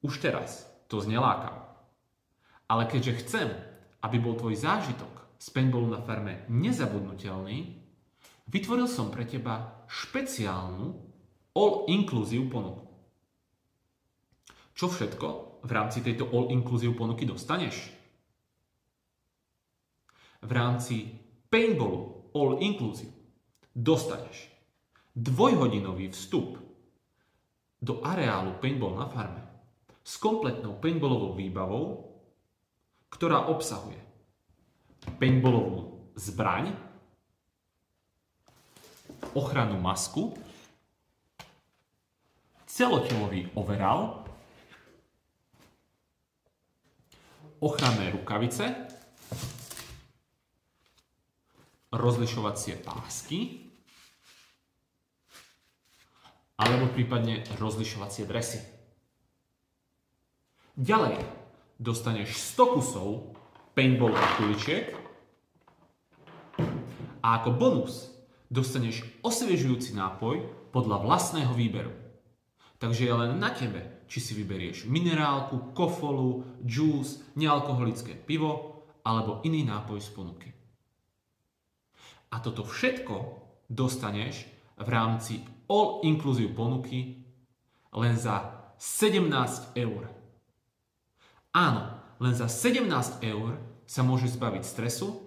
Už teraz to znie lákavo. Ale keďže chcem, aby bol tvoj zážitok z paintballu na farme nezabudnutelný, vytvoril som pre teba špeciálnu all-inclusive ponuku. Čo všetko v rámci tejto all-inclusive ponuky dostaneš? V rámci paintballu all-inclusive dostaneš dvojhodinový vstup do areálu paintball na farme s kompletnou paintballovou výbavou, ktorá obsahuje paintballovú zbraň, ochrannú masku, celotelový overall, ochranné rukavice, rozlišovacie pásky alebo prípadne rozlišovacie dresy. Ďalej dostaneš 100 kusov paintballových kuličiek a ako bonus dostaneš osviežujúci nápoj podľa vlastného výberu. Takže je len na tebe, či si vyberieš minerálku, kofolu, džús, nealkoholické pivo alebo iný nápoj z ponuky. A toto všetko dostaneš v rámci all-inclusive ponuky len za 17 eur. Áno, len za 17 eur sa môžeš zbaviť stresu,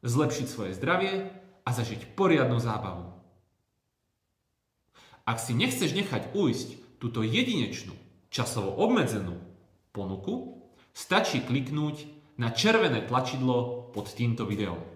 zlepšiť svoje zdravie a zažiť poriadnu zábavu. Ak si nechceš nechať ujsť túto jedinečnú, časovo obmedzenú ponuku, stačí kliknúť na červené tlačidlo pod týmto videom.